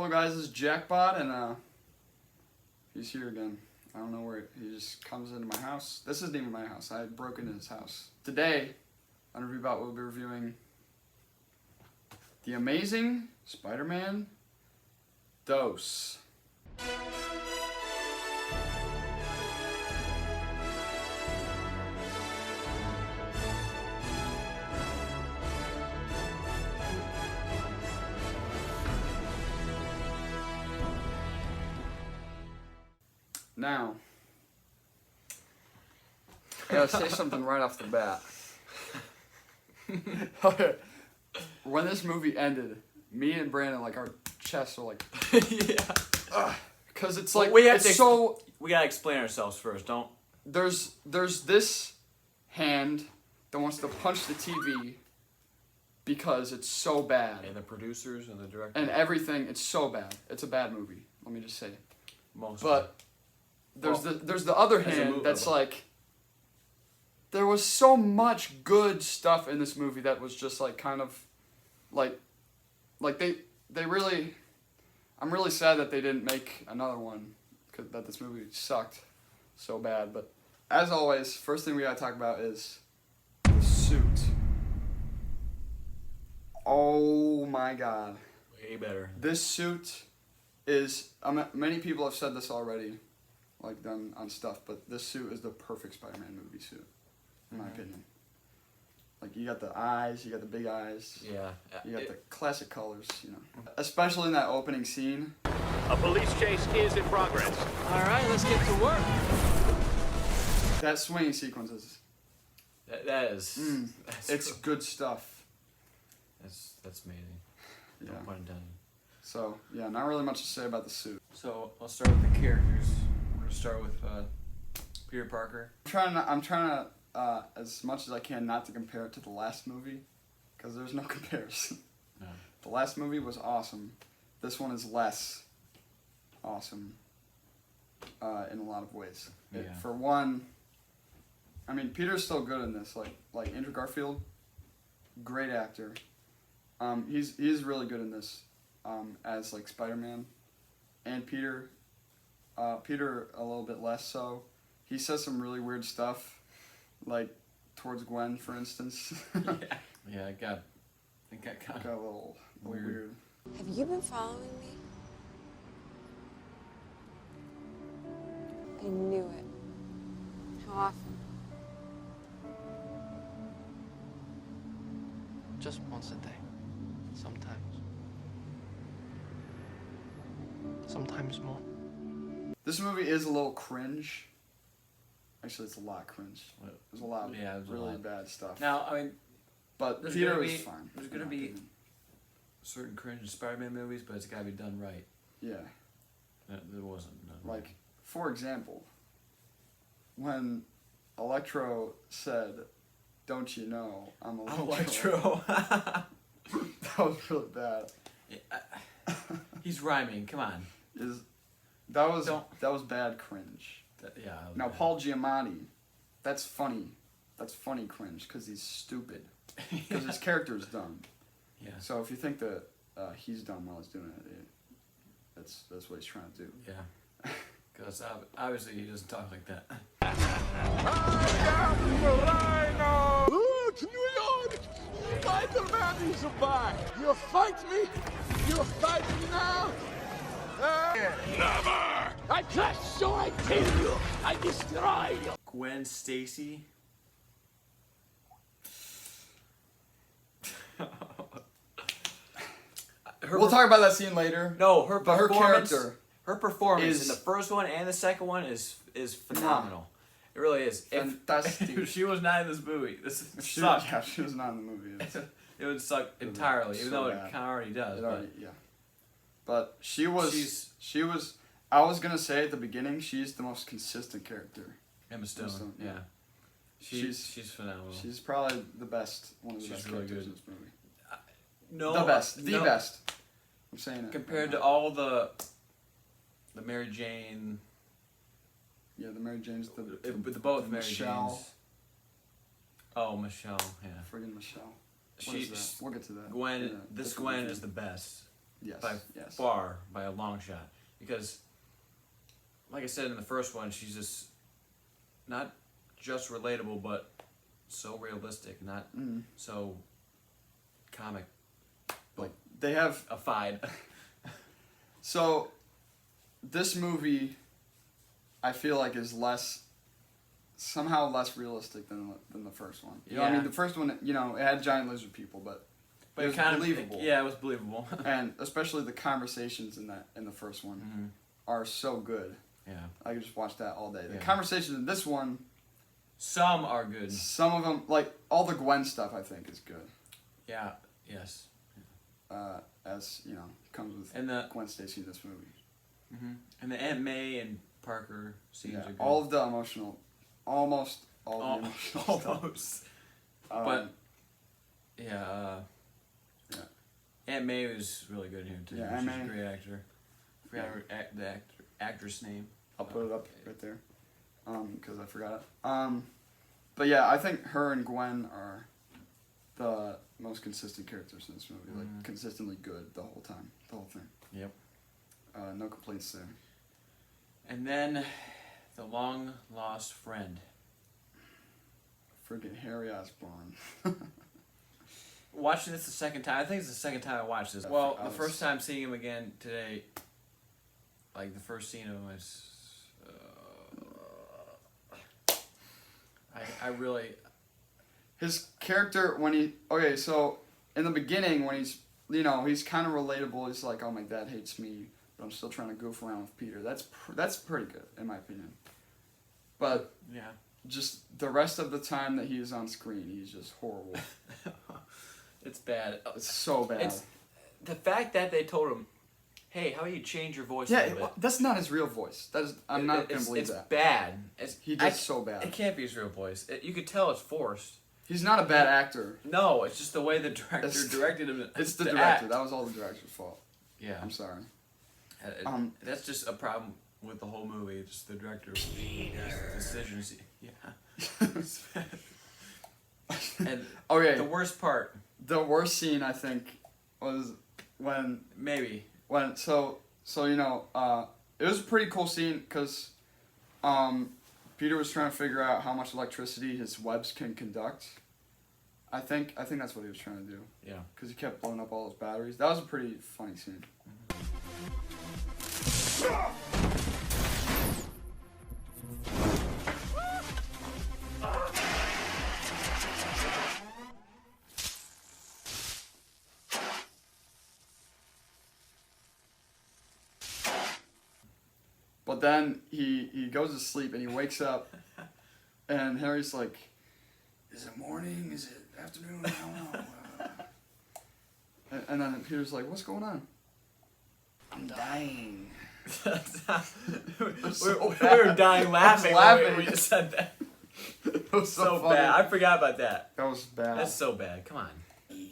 Hello guys, this is Jackbot, and he's here again. I don't know where he just comes into my house. This isn't even my house. I broke into his house. Today, on ReviewBot, we'll be reviewing The Amazing Spider-Man Dose. Now, I gotta say something right off the bat. Okay. When this movie ended, me and Brandon, like, our chests are like, yeah. Because it's like, we gotta explain ourselves first, don't. There's this hand that wants to punch the TV because it's so bad. And the producers and the director. And everything, it's so bad. It's a bad movie, let me just say. Mostly. But there's the other hand that's like, there was so much good stuff in this movie that was just like kind of like they really, I'm really sad that they didn't make another one, cause that this movie sucked so bad. But as always, first thing we gotta talk about is the suit. Oh my god. Way better. This suit is, many people have said this already, like done on stuff, but this suit is the perfect Spider-Man movie suit, in my opinion. Like, you got the eyes, you got the big eyes. Yeah. You got the classic colors, you know. Especially in that opening scene. A police chase is in progress. All right, let's get to work. That swinging sequence is... That's it's good stuff. That's amazing. Yeah. No pun intended. So, yeah, not really much to say about the suit. So, I'll start with the characters. We're going to start with Peter Parker. I'm trying to as much as I can not to compare it to the last movie, because there's no comparison. No. The last movie was awesome. This one is less awesome in a lot of ways. Yeah. For one, I mean, Peter's still good in this. Like Andrew Garfield, great actor. He's really good in this as like Spider-Man, and Peter a little bit less so. He says some really weird stuff, like towards Gwen, for instance. Yeah, it got kind Got a little weird. Have you been following me? I knew it. How often? Just once a day. Sometimes more. This movie is a little cringe. Actually, it's a lot cringe. There's a lot of really bad stuff. Now, I mean, but there's Peter gonna was be- fine. there's gonna be certain cringe in Spider-Man movies, but it's got to be done right. Yeah. There wasn't done right. Like, for example, when Electro said, "Don't you know I'm Electro?" Electro. That was really bad. He's rhyming. Come on. That was bad cringe. Yeah. Now Paul Giamatti, that's funny. That's funny cringe because he's stupid. Because his character is dumb. Yeah. So if you think that he's dumb while he's doing it, that's what he's trying to do. Yeah. Because obviously he doesn't talk like that. I am the Rhino! Look, New York! Spider-Man is back! You fight me? You fight me now? Never! I crush you, I kill you, I destroy you! Gwen Stacy. We'll talk about that scene later. No, her character. Her performance in the first one and the second one is phenomenal. It really is. If she was not in this movie, this sucked. Yeah, she was not in the movie. It would suck entirely, even though it kind of already does. But she was. I was gonna say at the beginning, she's the most consistent character. Emma Stone. Yeah. She's phenomenal. She's probably the best. One of the best really characters good in this movie. No, the best. I'm saying it. Compared to all the Mary Jane. Yeah, the Mary Janes. Both Mary Janes. Oh, Michelle. Yeah. Friggin' Michelle. We'll get to that. Gwen. This Gwen is the best. Yes. By far, by a long shot. Because, like I said in the first one, she's just not just relatable, but so realistic, not so comic. Like, they have... Affied. So, this movie, I feel like, is somehow less realistic than the first one. You know what I mean? The first one, you know, it had giant lizard people, but it was believable. Yeah, it was believable. And especially the conversations in the first one are so good. Yeah. I could just watch that all day. The conversations in this one... Some are good. Some of them, like, all the Gwen stuff, I think, is good. Yeah, yes. As, you know, comes with Gwen Stacy in this movie. And the Aunt May and Parker scenes are good. All of the emotional... Almost all the emotional stuff. But, Aunt May was really good here, too. Yeah, She's a great actor. I forgot the actress name. I'll put it up right there. Because I forgot it. But yeah, I think her and Gwen are the most consistent characters in this movie. Like, consistently good the whole time. The whole thing. Yep. No complaints there. And then, the long-lost friend. Friggin' Harry Osborn. Watching this the second time, I think it's the second time I watched this. Well, the first time seeing him again today, like the first scene of him was... I really... His character, when he... Okay, so, in the beginning, when he's... You know, he's kind of relatable. He's like, oh, my dad hates me, but I'm still trying to goof around with Peter. That's pretty good, in my opinion. But... Yeah. Just the rest of the time that he is on screen, he's just horrible. It's bad. It's so bad. It's the fact that they told him, "Hey, how about you change your voice a little bit?" That's not his real voice. I'm not gonna believe that. It's bad. He does so bad. It can't be his real voice. You could tell it's forced. He's not a bad actor. No, it's just the way the director directed him. It's the director. That was all the director's fault. Yeah. I'm sorry. That's just a problem with the whole movie. It's just the director's decisions. Yeah. And okay. The worst part. The worst scene, I think, was when so you know, it was a pretty cool scene because Peter was trying to figure out how much electricity his webs can conduct. I think that's what he was trying to do. Yeah. Because he kept blowing up all his batteries. That was a pretty funny scene. But then he goes to sleep and he wakes up and Harry's like, is it morning? Is it afternoon? I don't know. And then Peter's like, what's going on? I'm dying. we were dying laughing when we just said that. It was so bad. I forgot about that. That was bad. That's so bad. Come on.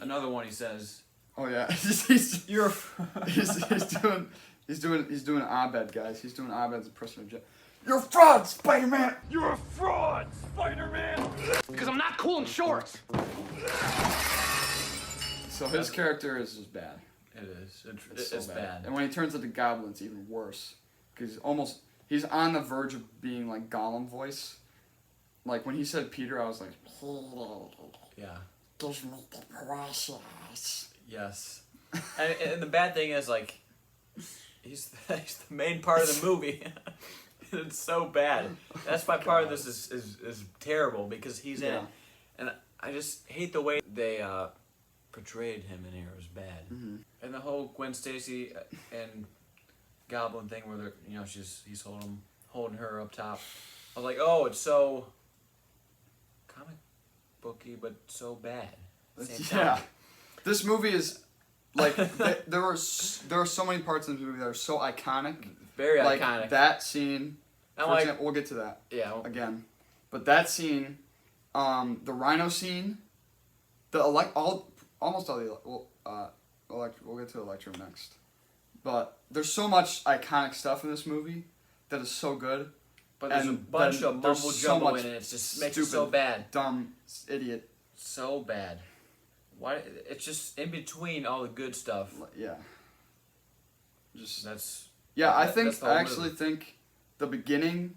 Another one he says. Oh yeah. He's doing Abed, guys. He's doing Abed's impression of Jeff. You're a fraud, Spider-Man! You're a fraud, Spider-Man! Because I'm not cool in shorts! So his character is just bad. It is. It's so bad. And when he turns into Goblin, it's even worse. Because he's on the verge of being like Gollum voice. Like when he said Peter, I was like, yeah. Give me the precious. Yes. And the bad thing is, like, he's the main part of the movie. It's so bad. That's why part of this is terrible, because he's in it. And I just hate the way they portrayed him in here. It was bad. Mm-hmm. And the whole Gwen Stacy and Goblin thing where they're, you know, he's holding her up top. I was like, oh, it's so comic booky, but so bad. Yeah. This movie is like there are so many parts in this movie that are so iconic. Very like iconic. That scene. For example, we'll get to that. Yeah. Again, but that scene, the Rhino scene, almost all the Electro. We'll get to Electro next. But there's so much iconic stuff in this movie that is so good. But there's a bunch of mumble jumble in it. It just makes it so bad. Dumb idiot. So bad. Why? It's just in between all the good stuff. Yeah. Just That's I that's think the whole I actually movie. think the beginning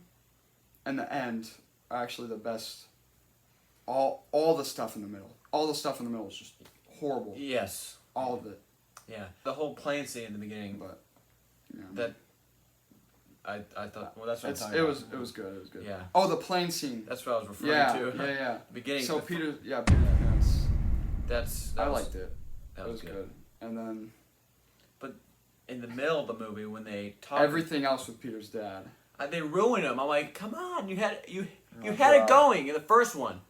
and the end are actually the best. All the stuff in the middle. All the stuff in the middle is just horrible. Yes. All of it. Yeah. The whole plane scene in the beginning. But yeah. That I thought. Well, that's what I'm talking it about. was good. It was good. Yeah. Oh, the plane scene. That's what I was referring to. Yeah. Beginning. So the- Peter's parents. That I was, liked it. That It was good. And then In the middle of the movie, when they talk, everything else with Peter's dad. they ruin him. I'm like, come on, you had Oh, had it God. going in the first one,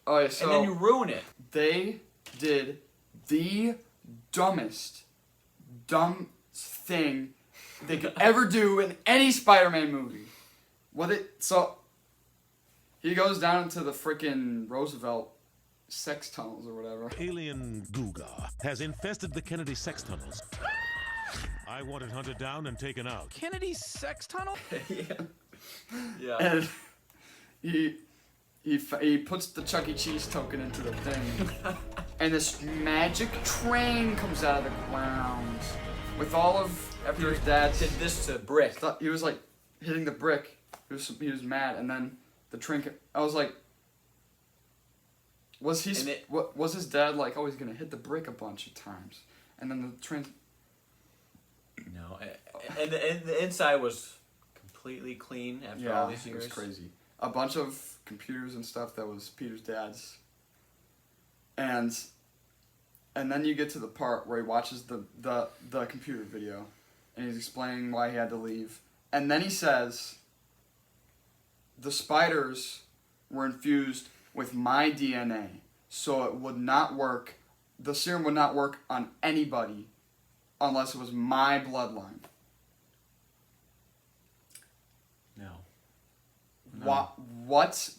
Oh yeah. So and then you ruin it. they did the dumb thing they could ever do in any Spider-Man movie. So he goes down into the frickin' Roosevelt sex tunnels or whatever. Alien Guga has infested the Kennedy sex tunnels. I want it hunted down and taken out. Kennedy's sex tunnel? Yeah. And he puts the Chuck E. Cheese token into the thing, and this magic train comes out of the ground with all of Peter's dad's. did this to Brick. He was like hitting the brick. He was mad, and then the train. I was like, was his dad like? Oh, he's gonna hit the brick a bunch of times, and then the train. No, and the inside was completely clean after all these years. It was crazy. A bunch of computers and stuff that was Peter's dad's. And then you get to the part where he watches the computer video, and he's explaining why he had to leave. And then he says, the spiders were infused with my DNA, so it would not work. The serum would not work on anybody unless it was my bloodline. No. What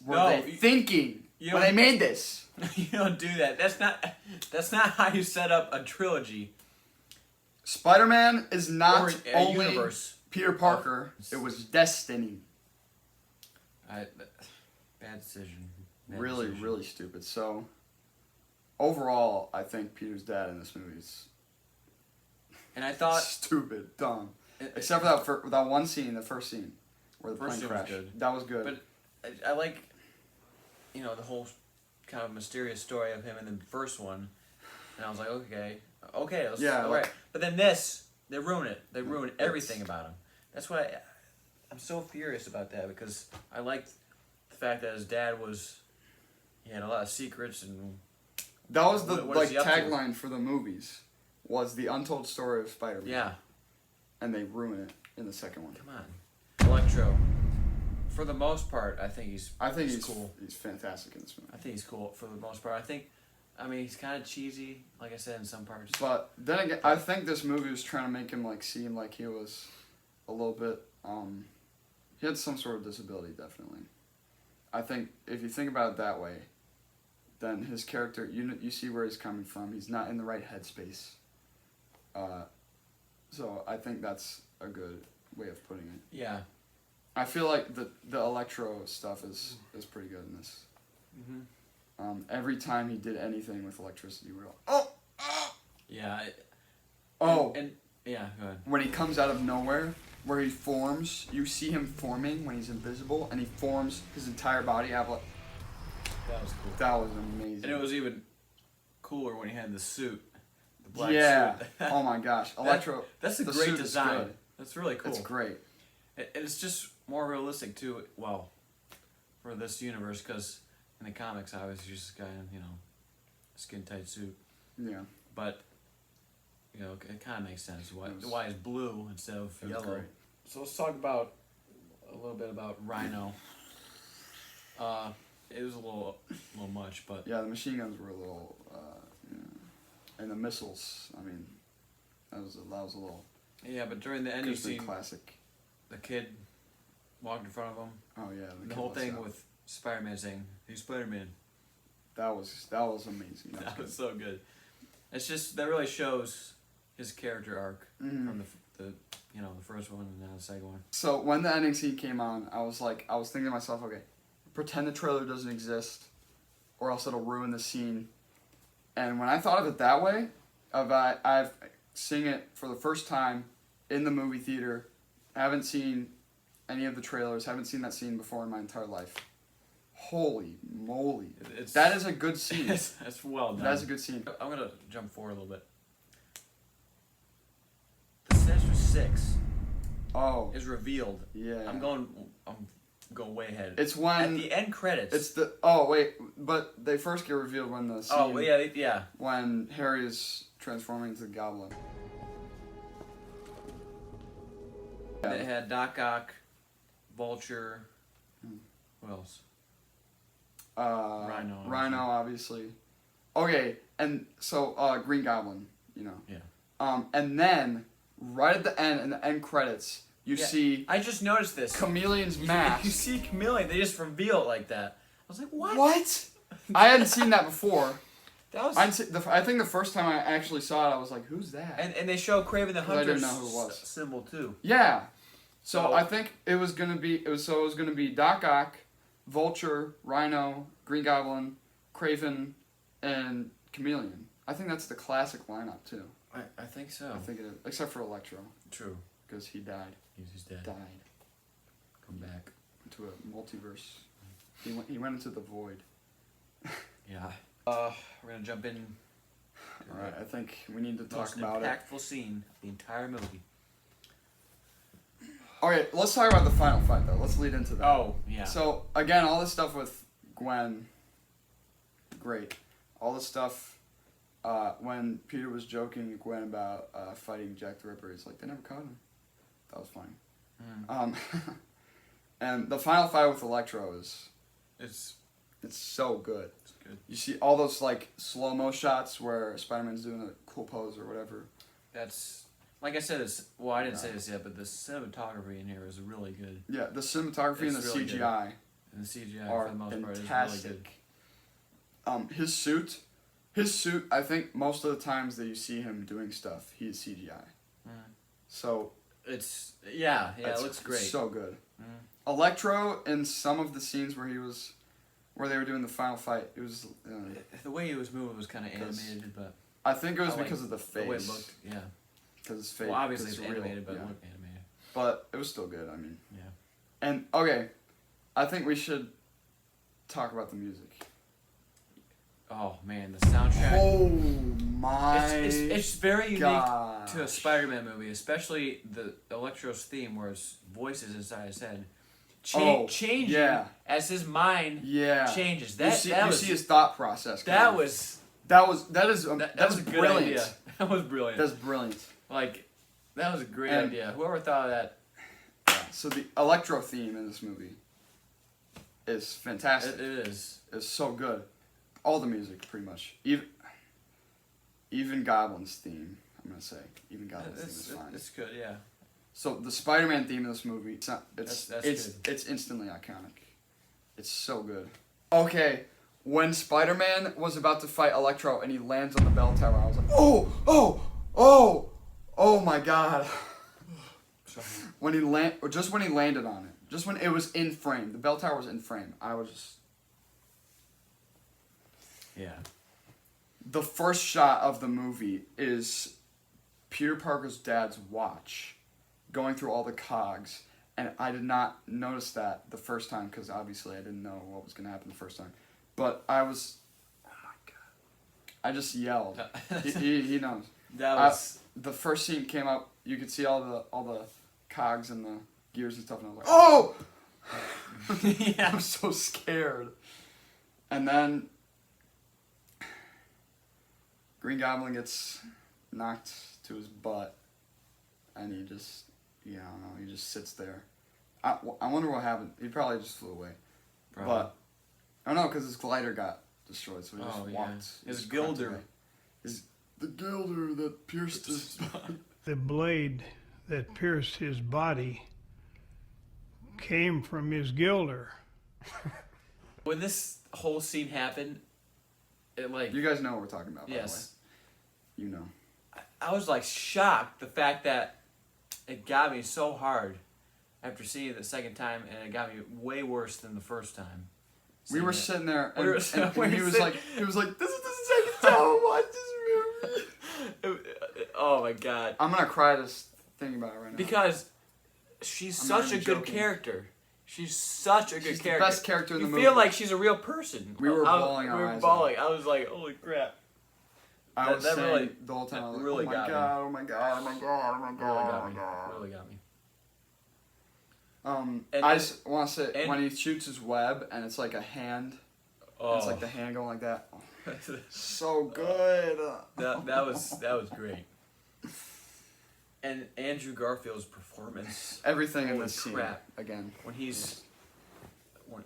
were they thinking when they made this? You don't do that. That's not how you set up a trilogy. Spider-Man is not Or a only universe. Peter Parker. It was destiny. Bad decision. Really, really stupid. So, overall, I think Peter's dad in this movie is And I thought stupid, dumb. Except for that one scene, the first scene, where the plane First scene was crashed. good. That was good. But I like, the whole kind of mysterious story of him in the first one, and I was like, okay, let's all right. But then they ruin it. They ruin everything about him. That's why I'm so furious about that, because I liked the fact that his dad he had a lot of secrets, and that was the what is he up to? tagline for the movies, was the untold story of Spider-Man. Yeah. And they ruin it in the second one. Come on, Electro. For the most part, I think he's cool. He's fantastic in this movie. I think he's cool for the most part. I mean, he's kind of cheesy, like I said, in some parts. But then again, I think this movie was trying to make him seem like he was a little bit. He had some sort of disability, definitely. I think if you think about it that way, then his character, you see where he's coming from. He's not in the right headspace. So I think that's a good way of putting it. Yeah. I feel like the Electro stuff is pretty good in this. Mm-hmm. Every time he did anything with electricity, we're like, Yeah. And yeah, go ahead. when he comes out of nowhere, where he forms, you see him forming when he's invisible, and he forms his entire body out of That was cool. that was amazing. And it was even cooler when he had the suit, the black suit. Oh my gosh, Electro. That's a the great suit is design. good. That's really cool. It's great. And it's just more realistic too. Well, for this universe, because in the comics, obviously, he's just a guy in skin tight suit. Yeah. But it kind of makes sense why it's blue instead of It was yellow. great. So let's talk about a little bit about Rhino. It was a little much, but Yeah, the machine guns were a little, and the missiles. I mean, that was a little. yeah. But during the Could ending have been scene, classic. the kid walked in front of him. Oh yeah. The kid whole lets thing out. with Spider-Man saying, "Hey, Spider-Man." that was amazing. That was That good. was so good. It's just that really shows his character arc Mhm. from the first one and now the second one. So when the ending scene came on, I was thinking to myself, okay, pretend the trailer doesn't exist, or else it'll ruin the scene. And when I thought of it that way, I've seeing it for the first time in the movie theater. Haven't seen any of the trailers. Haven't seen that scene before in my entire life. Holy moly. That is a good scene. It's well done. That's a good scene. I'm going to jump forward a little bit. The Sinister Six is revealed. Yeah. I'm going way ahead. It's when... At the end credits. It's the... Oh, wait. But they first get revealed when the scene... Oh, yeah. When Harry is transforming into the Goblin. They had Doc Ock, Vulture... Who else? Rhino, obviously. Okay, and so, Green Goblin, you know. Yeah. And then, right at the end, in the end credits, you see... I just noticed this. Chameleon's mask. You see Chameleon, they just reveal it like that. I was like, what? What? I hadn't seen that before. That was... I think the first time I actually saw it, I was like, who's that? And they show Kraven the Hunter's I didn't know who it was. symbol, too. Yeah. So I think it was gonna be Doc Ock, Vulture, Rhino, Green Goblin, Kraven, and Chameleon. I think that's the classic lineup too. I think so. I think it is, except for Electro. True. Because he died. He's dead. Died. Come back. Into a multiverse. He went into the void. Yeah. We're gonna jump in. All right. I think we need to talk Most about impactful scene of the entire movie. Okay, let's talk about the final fight though. Let's lead into that. Oh, yeah. So again, all this stuff with Gwen, great. All this stuff when Peter was joking with Gwen about fighting Jack the Ripper, he's like, they never caught him. That was funny. And the final fight with Electro it's so good. It's good. You see all those like slow-mo shots where Spider-Man's doing a cool pose or whatever. That's... Like I said, I didn't say this yet, but the cinematography in here is really good. Yeah, the cinematography and the really CGI good. And the CGI are for the most part fantastic. is really good. His suit, I think most of the times that you see him doing stuff, he is CGI. So it's it looks great. So good. Electro in some of the scenes where they were doing the final fight, it was the way he was moving was kind of animated, but I think it was because of the face. The way it looked, yeah. Because his face. Well, obviously it's real, animated, but it looked animated. But it was still good. I mean. Yeah. And okay, I think we should talk about the music. Oh man, the soundtrack. Oh my! It's very unique gosh. to a Spider-Man movie, especially the Electro's theme, where his voice is inside his head, changing as his mind changes. You see his thought process. That was brilliant. Idea. That was brilliant. That's brilliant. Like, that was a great idea. Whoever thought of that. Yeah, so the Electro theme in this movie is fantastic. It is. It's so good. All the music, pretty much. Even Goblin's theme, I'm going to say. Even Goblin's theme is fine. It's good, yeah. So the Spider-Man theme in this movie, that's it's instantly iconic. It's so good. Okay, when Spider-Man was about to fight Electro and he lands on the bell tower, I was like, oh my god. when he landed on it, just when it was in frame, the bell tower was in frame, I was just... Yeah. The first shot of the movie is Peter Parker's dad's watch going through all the cogs, and I did not notice that the first time because obviously I didn't know what was going to happen the first time. But I was, oh my god! I just yelled. he knows. That was the first scene came up. You could see all the cogs and the gears and stuff, and I was like, oh! Yeah. I'm so scared. And then Green Goblin gets knocked to his butt, and he just, I don't know, he just sits there. I wonder what happened. He probably just flew away. Probably. But, I don't know, because his glider got destroyed, so he just walked. His gilder. The gilder that pierced his body. The blade that pierced his body came from his gilder. When this whole scene happened, it like... You guys know what we're talking about, by the way. You know. I was like shocked the fact that it got me so hard after seeing it the second time, and it got me way worse than the first time. We were sitting there, and, he was like, this is the second time I watched this movie. Oh my god. I'm gonna cry this thinking about it right now. Because she's I'm not such a even good joking. character. She's such a good She's character. the best character in the movie. You feel like she's a real person. We were bawling our eyes out. I was like, holy crap. I was that saying really- the whole time, I was like, really oh my got me. god, oh my god, oh my god, oh my god, oh my god. Really got me. I just want to say, when he shoots his web and it's like a hand, and it's like the hand going like that. Oh, so good. that was great. And Andrew Garfield's performance. Everything in Holy this scene, crap. again.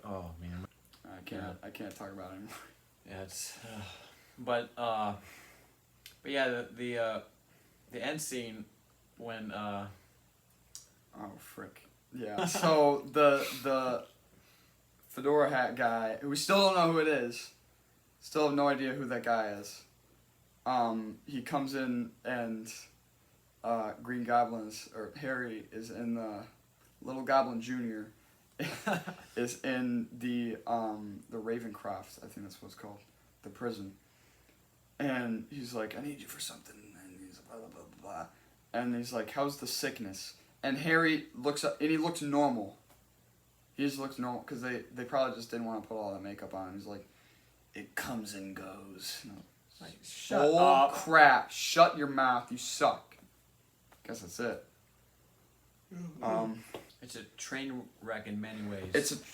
Oh man. I can't talk about it anymore. Yeah, it's. But yeah, the end scene when. Oh frick. Yeah. So the fedora hat guy, who we still don't know who it is, still have no idea who that guy is. He comes in and Green Goblin's or Harry is in the Little Goblin Jr. is in the Ravencroft, I think that's what it's called, the prison. And he's like, I need you for something. And he's blah blah blah blah. And he's like, how's the sickness? And Harry looks up, and he looks normal. He just looks normal, because they probably just didn't want to put all that makeup on. He's like, it comes and goes. Like, shut up. Crap, shut your mouth, you suck. Guess that's it. It's a train wreck in many ways.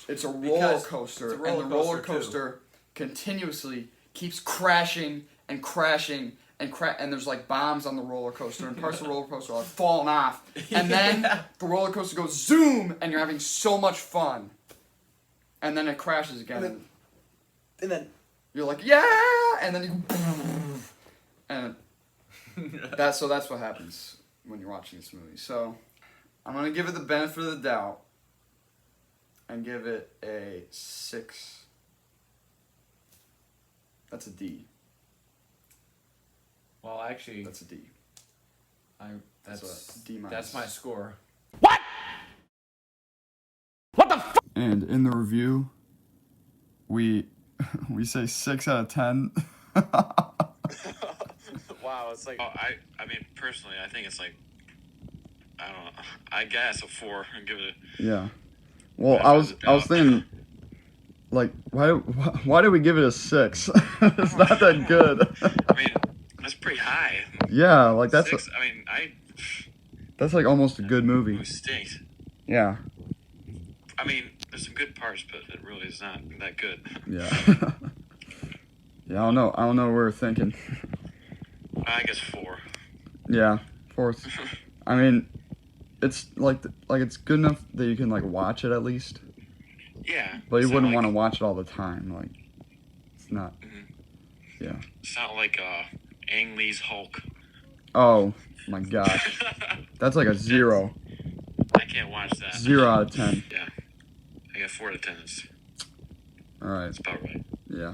It's a roller coaster, it's a roller and the roller coaster, coaster continuously keeps crashing and crashing and there's like bombs on the roller coaster, and parts of the roller coaster are falling off, and then the roller coaster goes zoom, and you're having so much fun, and then it crashes again, and then you're like, yeah, and then you and that's what happens when you're watching this movie. So I'm gonna give it the benefit of the doubt and give it a 6. That's a D. Well, actually, That's a D. That's a D minus. That's my score. And in the review, we say 6 out of 10. Wow, it's like. Oh, I mean, personally, I think it's like. I don't know. I guess a 4 and give it a. Yeah. Well, I was thinking, like, why did we give it a 6? It's not that good. I mean, that's pretty high. Yeah, like that's. 6, I mean, That's like almost a good movie. It stinks. Yeah. I mean, there's some good parts, but it really is not that good. Yeah. Yeah, I don't know what we're thinking. I guess 4. Yeah, 4th. I mean, it's like it's good enough that you can like watch it at least. Yeah. But you wouldn't want to watch it all the time. Like, it's not. Yeah. It's not like Ang Lee's Hulk. Oh my gosh, that's like a 0. I can't watch that. 0 out of 10. Yeah. I got 4 out of 10. All right. That's about right. Yeah.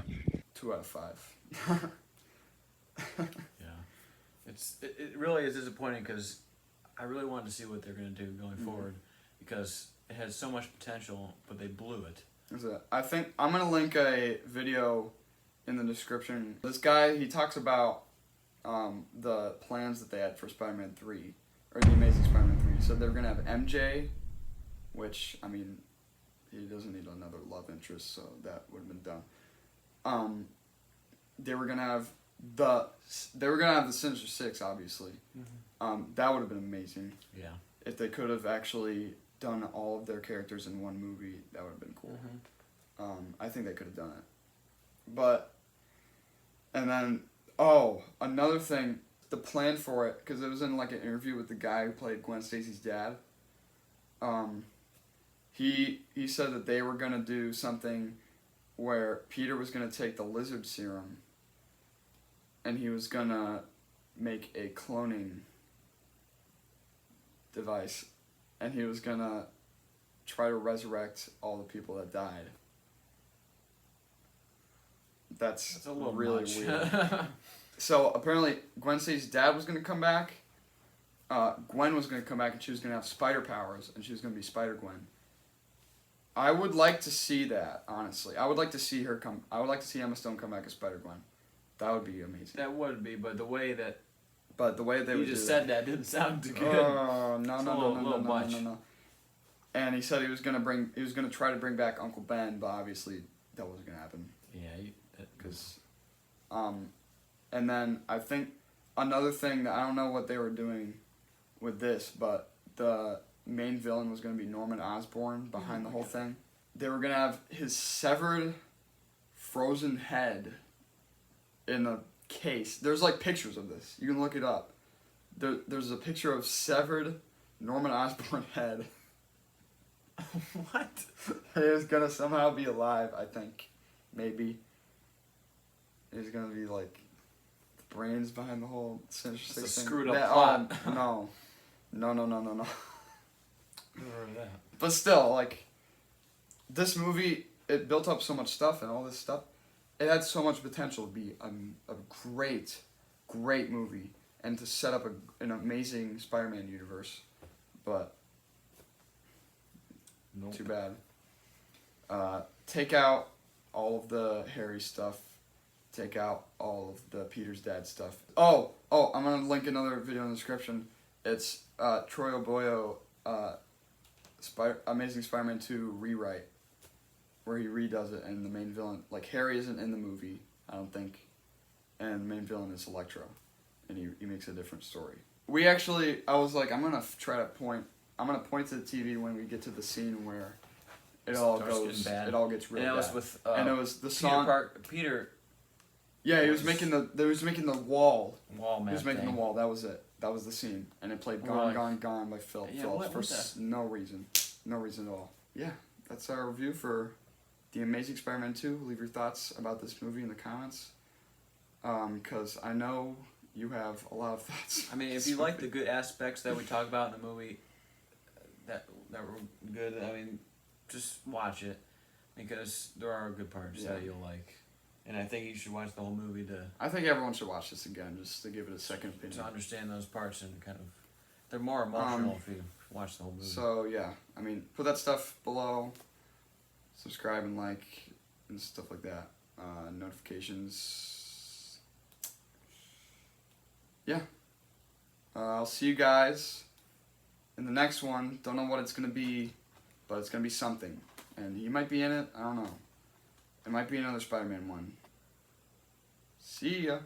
2 out of 5. Yeah, it really is disappointing because I really wanted to see what they're gonna do going forward because it had so much potential, but they blew it. I think I'm gonna link a video in the description. This guy, he talks about the plans that they had for Spider-Man 3 or the Amazing Spider-Man 3. So they're gonna have MJ, which I mean, he doesn't need another love interest, so that would have been dumb. They were gonna have the Sinister Six, obviously. That would have been amazing. Yeah. If they could have actually done all of their characters in one movie, that would have been cool. I think they could have done it. And then, another thing, the plan for it, because it was in like an interview with the guy who played Gwen Stacy's dad. He said that they were gonna do something where Peter was gonna take the lizard serum, and he was gonna make a cloning device, and he was gonna try to resurrect all the people that died. That's a little really much. weird. So apparently Gwen Stacy's dad was gonna come back. Gwen was gonna come back and she was gonna have spider powers and she was gonna be Spider-Gwen. I would like to see that, honestly. I would like to see Emma Stone come back as Spider-Gwen. That would be amazing. That would be, but the way that But the way they You just said that didn't sound too good. Oh no It's no a no little- no no little no much. no no. And he said he was gonna try to bring back Uncle Ben, but obviously that wasn't gonna happen. Yeah, Because, and then I think another thing that I don't know what they were doing with this, but the main villain was going to be Norman Osborn behind the whole thing. They were going to have his severed, frozen head in a case. There's like pictures of this. You can look it up. There's a picture of severed Norman Osborn head. what? He was going to somehow be alive, I think. Maybe. He's going to be like the brains behind the whole Sinister Six It's a thing. screwed up That- plot. Oh, no. No. Never heard of that. But still, like, this movie, it built up so much stuff and all this stuff. It had so much potential to be a great, great movie and to set up an amazing Spider-Man universe. But, Nope. too bad. Take out all of the Harry stuff. Take out all of the Peter's dad stuff. Oh, I'm going to link another video in the description. It's Troy Oboyo, Amazing Spider-Man 2 rewrite, where he redoes it, and the main villain, like Harry isn't in the movie, I don't think, and the main villain is Electro, and he makes a different story. I was like, I'm going to point to the TV when we get to the scene where it all gets real And it was bad. with And it was the song. Peter Yeah, he was making the wall. wall map He was making thing. the wall. That was it. That was the scene, and it played We're "Gone, like- Gone, Gone" by Phil Yeah, Phillips what for the- no reason at all. Yeah, that's our review for The Amazing Spider-Man 2. Leave your thoughts about this movie in the comments, because I know you have a lot of thoughts. I mean, if you like the good aspects that we talk about in the movie, that were good, I mean, just watch it, because there are good parts that you'll like. And I think you should watch the whole movie I think everyone should watch this again, just to give it a second opinion. to understand those parts and kind of, they're more emotional if you watch the whole movie. So yeah, I mean, put that stuff below. Subscribe and like and stuff like that. Notifications. Yeah. I'll see you guys in the next one. Don't know what it's gonna be, but it's gonna be something. And he might be in it. I don't know. It might be another Spider-Man one. See ya.